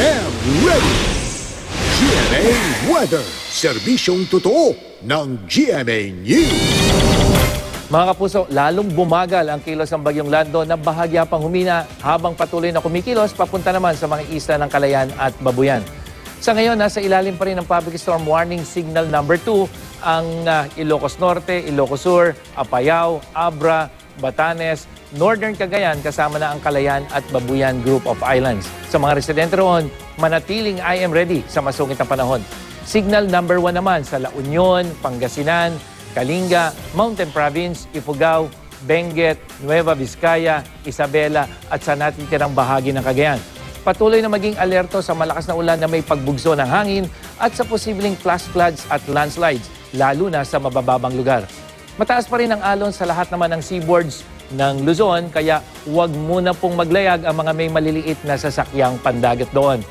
am ready! GMA Weather, serbisyong totoo ng GMA News. Mga kapuso, lalong bumagal ang kilos ng Bagyong Lando na bahagya pang humina habang patuloy na kumikilos papunta naman sa mga isla ng Calayan at Babuyan. Sa ngayon, nasa ilalim pa rin ng Public Storm Warning Signal number 2 ang Ilocos Norte, Ilocos Sur, Apayao, Abra, Batanes, Northern Cagayan kasama na ang Calayan at Babuyan Group of Islands. Sa mga residente roon, manatiling I am ready sa masungit na panahon. Signal number 1 naman sa La Union, Pangasinan, Kalinga, Mountain Province, Ifugao, Benguet, Nueva Vizcaya, Isabela at sa natitirang bahagi ng Cagayan. Patuloy na maging alerto sa malakas na ulan na may pagbugso ng hangin at sa posibleng flash floods at landslides, lalo na sa mabababang lugar. Mataas pa rin ang alon sa lahat naman ng seaboards ng Luzon, kaya huwag muna pong maglayag ang mga may maliliit na sasakyang pandagat doon.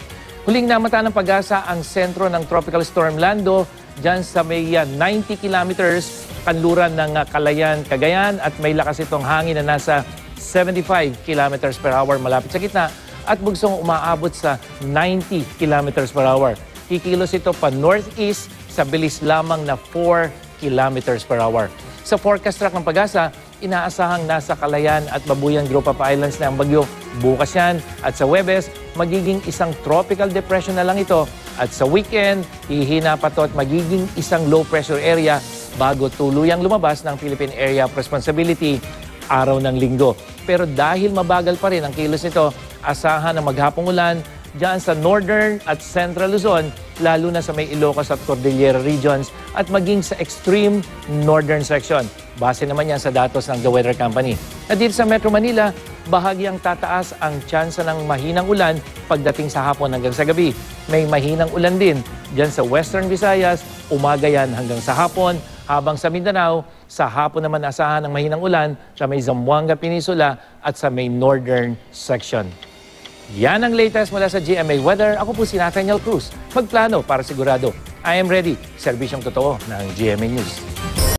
Huling namata ng pag-asa ang sentro ng Tropical Storm Lando, dyan sa may 90 kilometers kanluran ng Calayan, Cagayan at may lakas itong hangin na nasa 75 kilometers per hour malapit sa gitna at bugsong umaabot sa 90 kilometers per hour. Kikilos ito pa northeast sa bilis lamang na 4 kilometers per hour. Sa forecast track ng pag-asa, inaasahang nasa Calayan at Babuyan Group of Islands na ang bagyo bukas yan at sa Huwebes, magiging isang tropical depression na lang ito at sa weekend, hihina pa to at magiging isang low pressure area bago tuluyang lumabas ng Philippine Area of Responsibility araw ng linggo. Pero dahil mabagal pa rin ang kilos nito, asahan ng maghapong ulan dyan sa Northern at Central Luzon, lalo na sa may Ilocos at Cordillera regions at maging sa extreme northern section. Base naman yan sa datos ng The Weather Company. Na dito sa Metro Manila, bahagyang tataas ang tsansa ng mahinang ulan pagdating sa hapon hanggang sa gabi. May mahinang ulan din dyan sa Western Visayas, umaga yan hanggang sa hapon. Habang sa Mindanao, sa hapon naman asahan ng mahinang ulan sa may Zamboanga Peninsula at sa may northern section. Yan ang latest mula sa GMA Weather. Ako po si Nathaniel Cruz. Magplano para sigurado. I am ready. Serbisyong totoo ng GMA News.